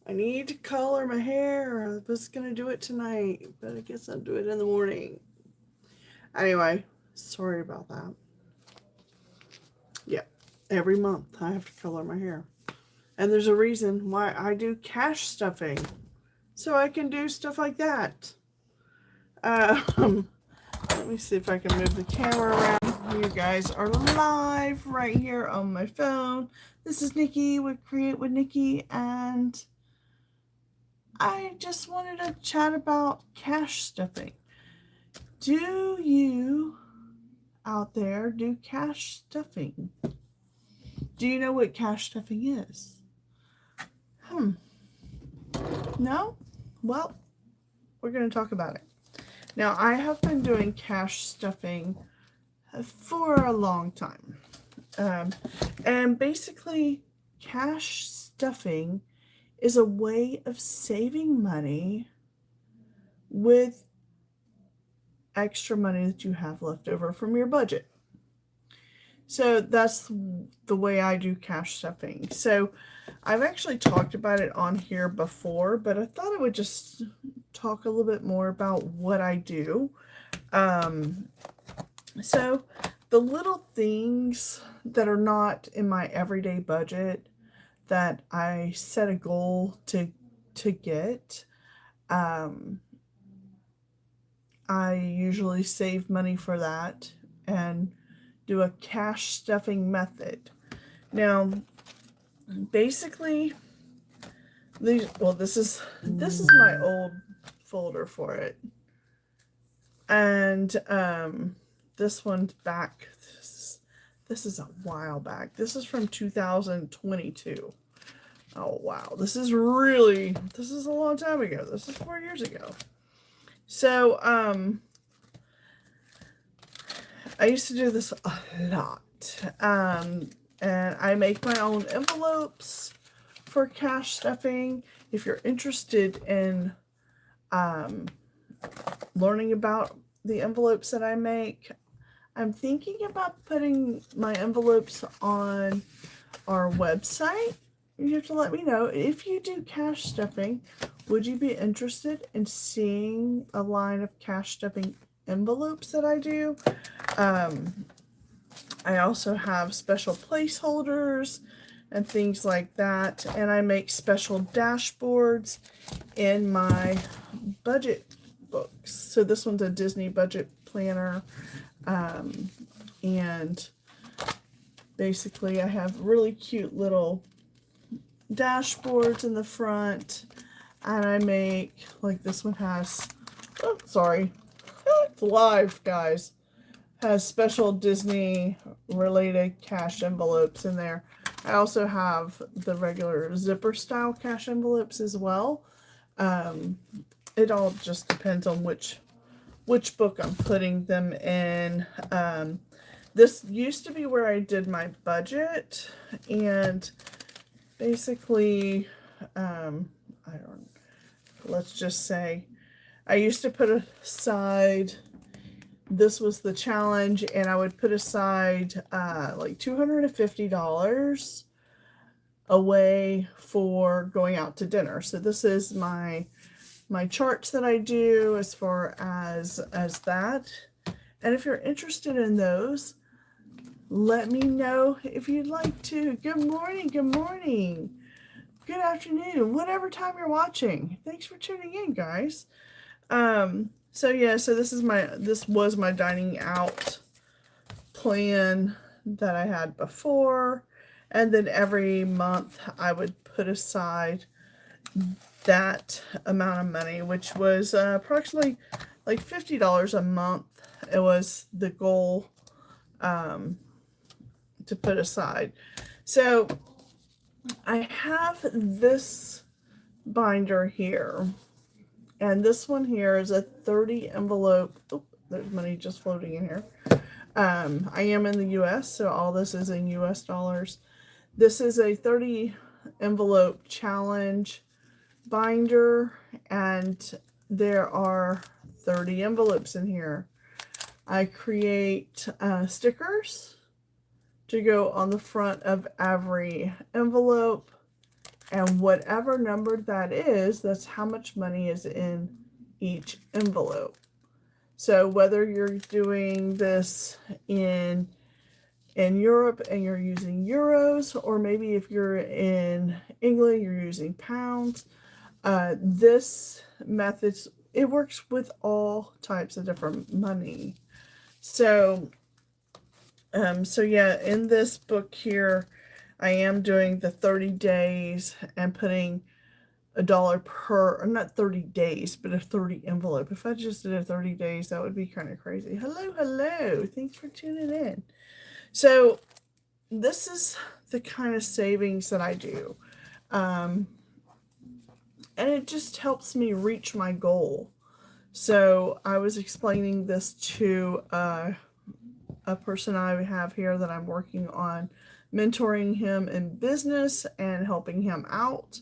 I need to color my hair. I was gonna do it tonight, but I guess I'll do it in the morning. Anyway, sorry about that. Yeah, every month I have to color my hair. And there's a reason why I do cash stuffing. So I can do stuff like that. Um, Let me see if I can move the camera around. You guys are live right here on my phone. This is Nikki with Create with Nikki, and I just wanted to chat about cash stuffing. Do you out there do cash stuffing? Do you know what cash stuffing is? No? Well, we're going to talk about it. Now, I have been doing cash stuffing for a long time. And basically, cash stuffing is a way of saving money with extra money that you have left over from your budget. So that's the way I do cash stuffing. So I've actually talked about it on here before, but I thought I would just talk a little bit more about what I do. So the little things that are not in my everyday budget that I set a goal to get, um, I usually save money for that and do a cash stuffing method. Now, basically, this is my old folder for it, and this one's back. This is a while back. This is from 2022. Oh wow, this is a long time ago. This is 4 years ago. So I used to do this a lot. And I make my own envelopes for cash stuffing. If you're interested in learning about the envelopes that I make, I'm thinking about putting my envelopes on our website. You have to let me know if you do cash stuffing. Would you be interested in seeing a line of cash stuffing envelopes that I do? I also have special placeholders and things like that, and I make special dashboards in my budget books. So this one's a Disney budget planner, and basically I have really cute little dashboards in the front, and I make, like, this one has, oh sorry, it's live, guys, has special Disney related cash envelopes in there. I also have the regular zipper style cash envelopes as well. It all just depends on which book I'm putting them in. This used to be where I did my budget, and basically, let's just say I used to put aside, this was the challenge, and I would put aside like $250 away for going out to dinner. So this is my charts that I do as far as that. And if you're interested in those, let me know if you'd like to. Good morning, good afternoon, whatever time you're watching. Thanks for tuning in, guys. So yeah, so this was my dining out plan that I had before, and then every month I would put aside that amount of money, which was approximately like $50 a month. It was the goal to put aside. So I have this binder here, and this one here is a 30 envelope. Oh, there's money just floating in here. I am in the US, so all this is in US dollars. This is a 30 envelope challenge binder, and there are 30 envelopes in here. I create stickers to go on the front of every envelope And whatever number that is, that's how much money is in each envelope. So whether you're doing this in Europe and you're using euros, or maybe if you're in England, you're using pounds, this method, it works with all types of different money. So, so yeah, in this book here, I am doing the 30 days and putting $1 per, or not 30 days, but a 30 envelope. If I just did a 30 days, that would be kind of crazy. Hello, hello. Thanks for tuning in. So this is the kind of savings that I do. And it just helps me reach my goal. So I was explaining this to a person I have here that I'm working on mentoring him in business and helping him out.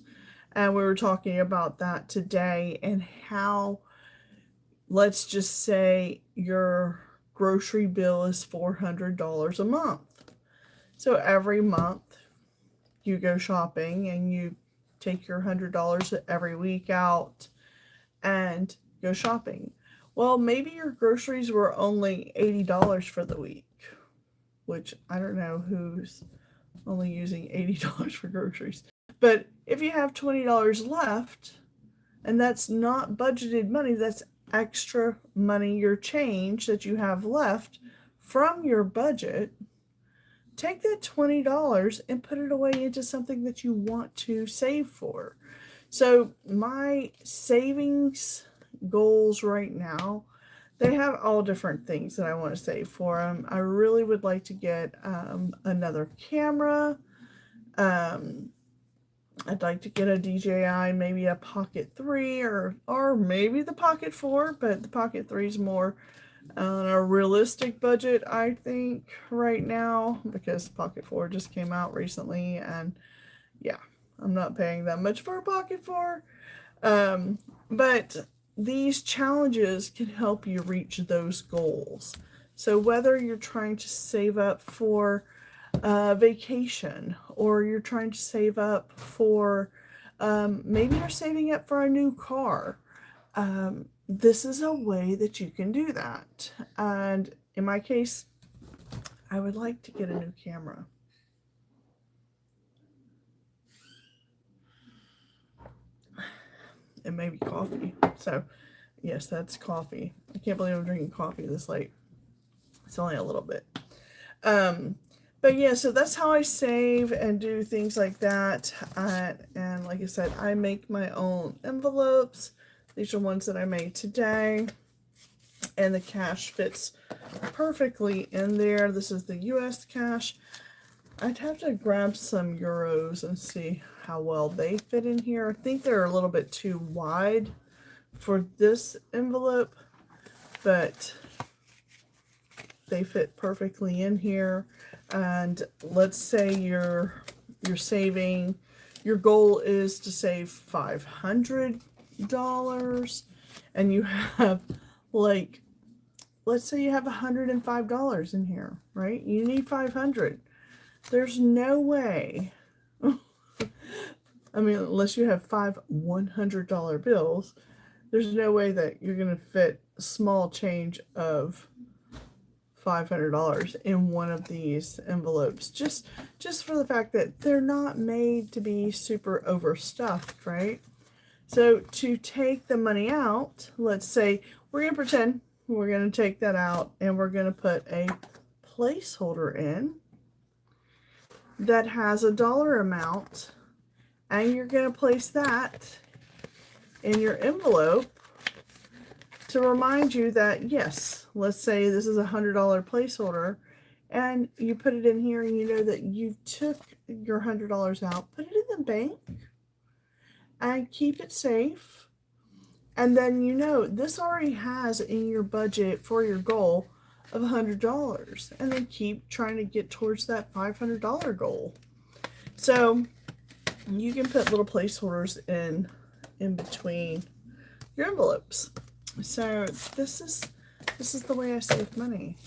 And we were talking about that today and how, let's just say your grocery bill is $400 a month. So every month you go shopping and you take your $100 every week out and go shopping. Well, maybe your groceries were only $80 for the week, which I don't know who's only using $80 for groceries. But if you have $20 left, and that's not budgeted money, that's extra money, your change that you have left from your budget, take that $20 and put it away into something that you want to save for. So my savings goals right now, they have all different things that I want to save for them. I really would like to get another camera. I'd like to get a DJI, maybe a Pocket 3 or maybe the Pocket 4, but the Pocket 3 is more on a realistic budget, I think, right now, because Pocket 4 just came out recently, and yeah, I'm not paying that much for a Pocket 4. But these challenges can help you reach those goals. So whether you're trying to save up for vacation, or you're trying to save up for, maybe you're saving up for a new car, this is a way that you can do that. And in my case, I would like to get a new camera. And maybe coffee. So yes, that's coffee. I can't believe I'm drinking coffee this late. It's only a little bit. But yeah, so that's how I save and do things like that. And like I said, I make my own envelopes. These are ones that I made today. And the cash fits perfectly in there. This is the US cash. I'd have to grab some euros and see how well they fit in here. I think they're a little bit too wide for this envelope, but they fit perfectly in here. And let's say you're saving, your goal is to save $500, and you have, like, let's say you have $105 in here, right? You need 500. There's no way, I mean, unless you have 5 $100 bills, there's no way that you're going to fit a small change of $500 in one of these envelopes, just for the fact that they're not made to be super overstuffed, right? So to take the money out, let's say we're going to pretend we're going to take that out and we're going to put a placeholder in that has a dollar amount, and you're going to place that in your envelope to remind you that, yes, let's say this is a $100 placeholder, and you put it in here and you know that you took your $100 out, put it in the bank and keep it safe. And then you know this already has in your budget for your goal of $100, and then keep trying to get towards that $500 goal. So you can put little placeholders in between your envelopes. So this is the way I save money.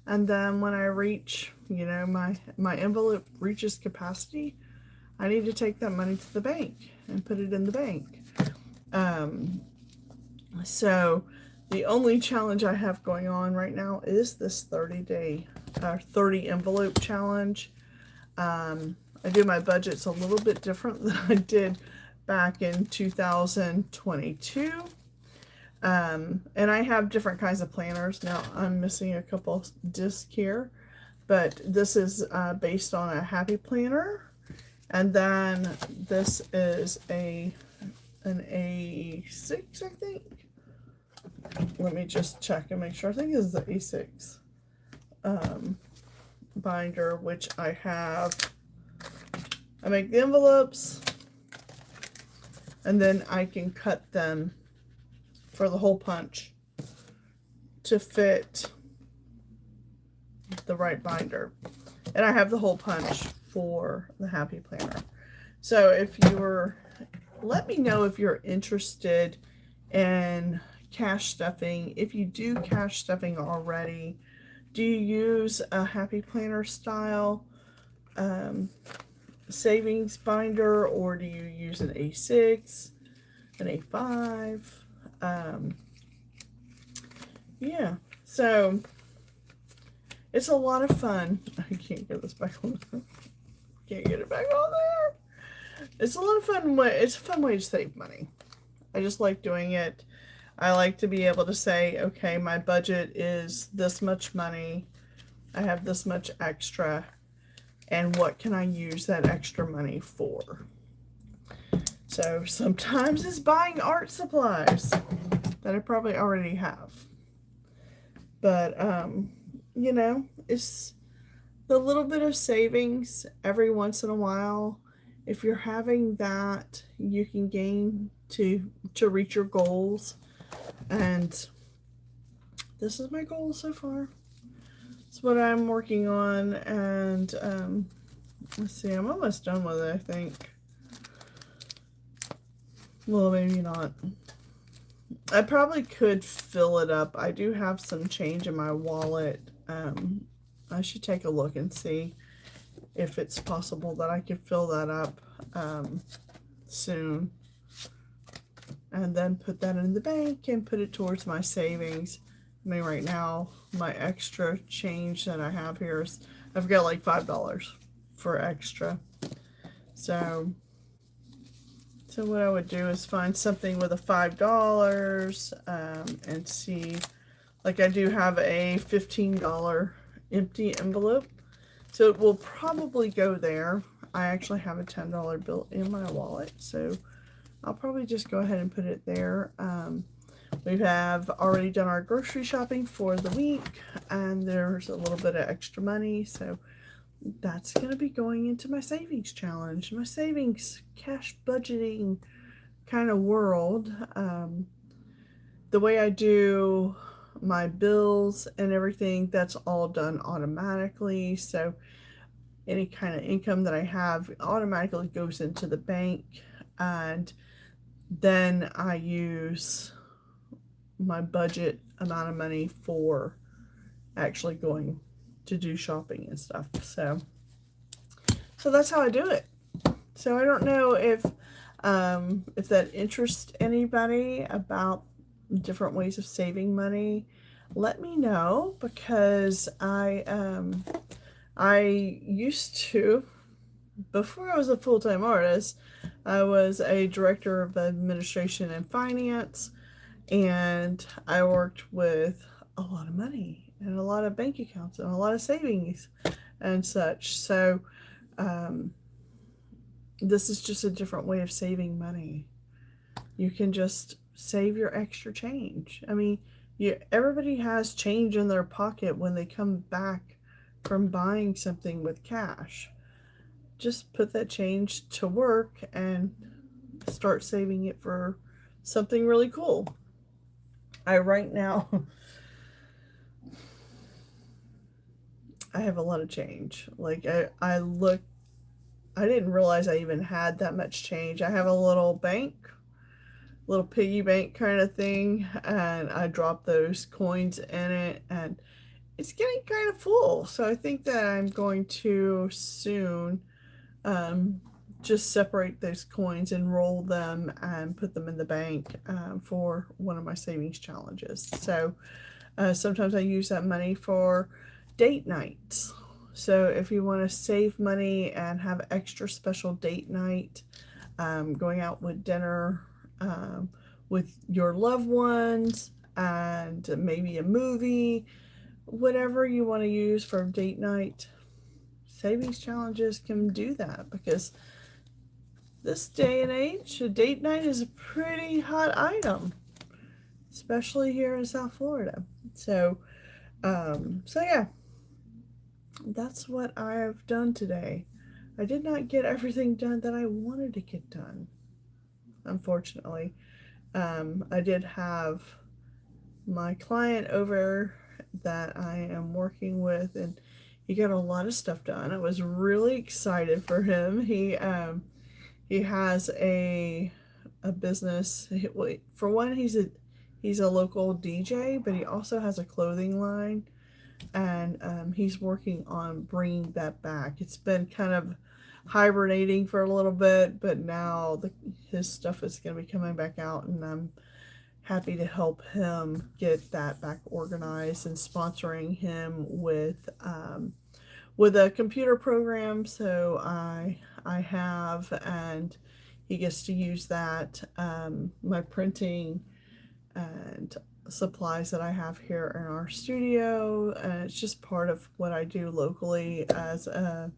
And then when I reach, you know, my envelope reaches capacity, I need to take that money to the bank and put it in the bank. So the only challenge I have going on right now is this 30 envelope challenge. I do my budgets a little bit different than I did back in 2022. And I have different kinds of planners. Now I'm missing a couple discs here, but this is based on a happy planner. And then this is an A6, I think. Let me just check and make sure. I think this is the A6 binder, which I have. I make the envelopes, and then I can cut them for the hole punch to fit the right binder. And I have the hole punch for the happy planner. So if you're, let me know if you're interested in cash stuffing. If you do cash stuffing already, do you use a happy planner style savings binder, or do you use an A6, an A5? Yeah, so it's a lot of fun. I can't get this back on. Can't get it back on there. It's a lot of fun. It's a fun way to save money. I just like doing it. I like to be able to say, okay, my budget is this much money. I have this much extra. And what can I use that extra money for? So sometimes it's buying art supplies that I probably already have. But, you know, it's the little bit of savings every once in a while. If you're having that, you can gain to reach your goals. And this is my goal so far. It's what I'm working on. And let's see, I'm almost done with it, I think. Well, maybe not. I probably could fill it up. I do have some change in my wallet. I should take a look and see if it's possible that I could fill that up soon. And then put that in the bank and put it towards my savings. I mean, right now, my extra change that I have here is, I've got like $5 for extra. So what I would do is find something with a $5 and see, like I do have a $15 empty envelope. So it will probably go there. I actually have a $10 bill in my wallet, so I'll probably just go ahead and put it there. We have already done our grocery shopping for the week, and there's a little bit of extra money, so that's going to be going into my savings challenge, my savings cash budgeting kind of world. The way I do my bills and everything, that's all done automatically, so any kind of income that I have automatically goes into the bank, and then I use my budget amount of money for actually going to do shopping and stuff. So that's how I do it. So I don't know if that interests anybody about different ways of saving money. Let me know, because I used to, before I was a full-time artist, I was a director of administration and finance, and I worked with a lot of money and a lot of bank accounts and a lot of savings and such. So this is just a different way of saving money. You can just save your extra change. I mean, everybody has change in their pocket when they come back from buying something with cash. Just put that change to work and start saving it for something really cool. Right now, I have a lot of change. Like I didn't realize I even had that much change. I have a little bank, little piggy bank kind of thing, and I drop those coins in it, and it's getting kind of full. So I think that I'm going to soon just separate those coins and roll them and put them in the bank for one of my savings challenges. So sometimes I use that money for date nights. So if you want to save money and have extra special date night, going out with dinner with your loved ones and maybe a movie, whatever you want to use for date night, savings challenges can do that, because this day and age, a date night is a pretty hot item, especially here in South Florida. So yeah, that's what I have done today. I did not get everything done that I wanted to get done, unfortunately. I did have my client over that I am working with, and he got a lot of stuff done. I was really excited for him. He has a business. For one, he's a local DJ, but he also has a clothing line, and he's working on bringing that back. It's been kind of hibernating for a little bit, but now his stuff is going to be coming back out, and I'm happy to help him get that back organized and sponsoring him with a computer program. So I have, and he gets to use that. My printing and supplies that I have here in our studio, and it's just part of what I do locally as a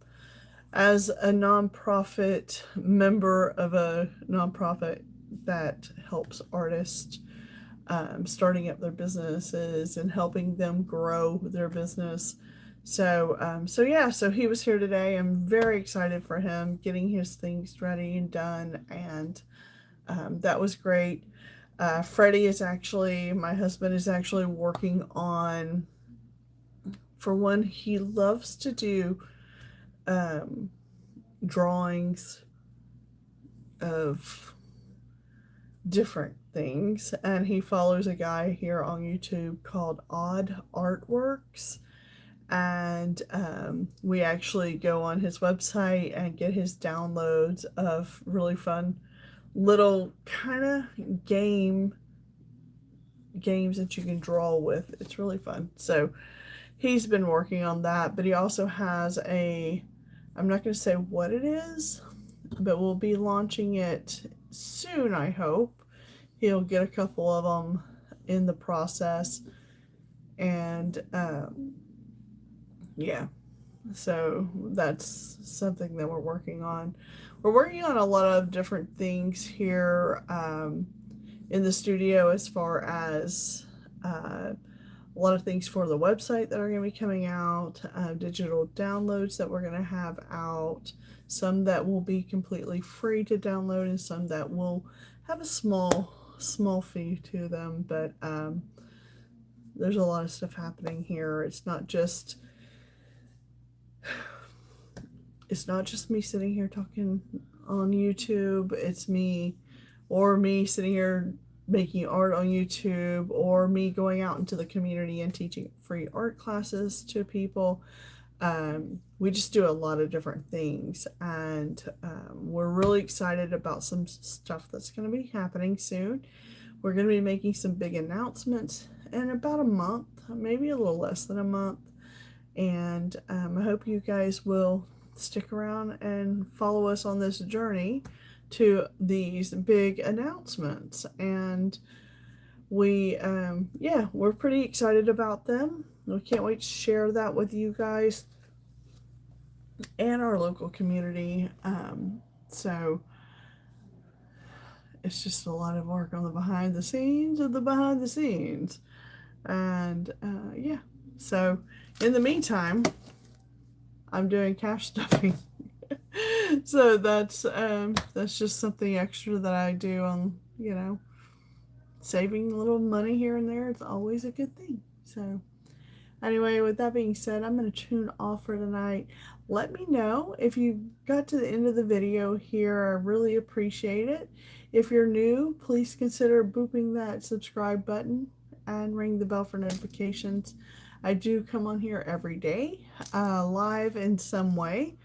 nonprofit member of a nonprofit that helps artists starting up their businesses and helping them grow their business. So he was here today. I'm very excited for him getting his things ready and done, and that was great. Freddie is actually, my husband is actually working on, for one, he loves to do drawings of different things, and he follows a guy here on YouTube called Odd Artworks, and we actually go on his website and get his downloads of really fun little kind of games that you can draw with. It's really fun. So he's been working on that, but he also has I'm not going to say what it is, but we'll be launching it soon, I hope. He'll get a couple of them in the process, and yeah, so that's something that we're working on. We're working on a lot of different things here in the studio, as far as a lot of things for the website that are going to be coming out, digital downloads that we're going to have out, some that will be completely free to download and some that will have a small fee to them. But there's a lot of stuff happening here. It's not just me sitting here talking on YouTube. It's me sitting here making art on YouTube, or me going out into the community and teaching free art classes to people. We just do a lot of different things, and we're really excited about some stuff that's going to be happening soon. We're going to be making some big announcements in about a month, maybe a little less than a month, and I hope you guys will stick around and follow us on this journey to these big announcements. And we're pretty excited about them. We can't wait to share that with you guys and our local community. So it's just a lot of work on the behind the scenes of the behind the scenes. And so in the meantime, I'm doing cash stuffing. So that's just something extra that I do on, saving a little money here and there. It's always a good thing. So anyway, with that being said, I'm going to tune off for tonight. Let me know if you got to the end of the video here. I really appreciate it. If you're new, please consider booping that subscribe button and ring the bell for notifications. I do come on here every day, live in some way.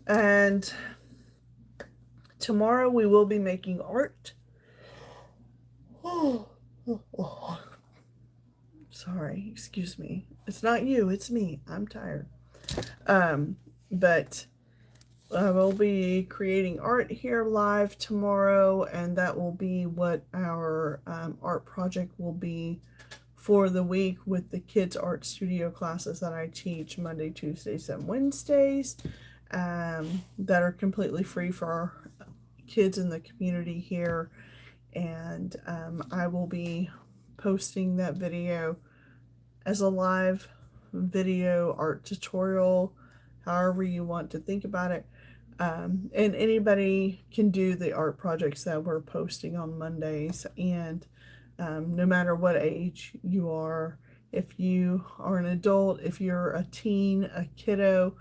And tomorrow we will be making art. Sorry, excuse me. It's not you, it's me. I'm tired. But I will be creating art here live tomorrow, and that will be what our art project will be for the week with the kids art studio classes that I teach Monday, Tuesdays, and Wednesdays, that are completely free for our kids in the community here. And I will be posting that video as a live video art tutorial, however you want to think about it. And anybody can do the art projects that we're posting on Mondays, and no matter what age you are, if you are an adult, if you're a teen, a kiddo,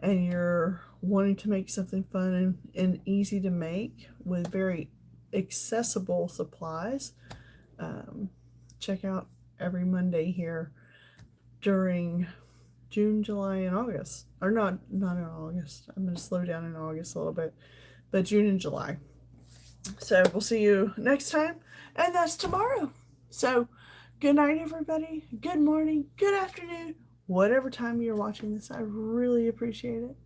and you're wanting to make something fun and easy to make with very accessible supplies, check out every Monday here during June, July, and August. Or not in August. I'm going to slow down in August a little bit. But June and July. So we'll see you next time. And that's tomorrow. So good night, everybody. Good morning. Good afternoon. Whatever time you're watching this, I really appreciate it.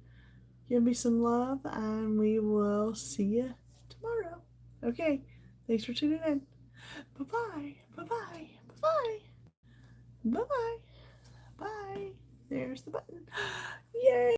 Give me some love, and we will see you tomorrow. Okay. Thanks for tuning in. Bye-bye. Bye-bye. Bye-bye. Bye-bye. Bye. There's the button. Yay!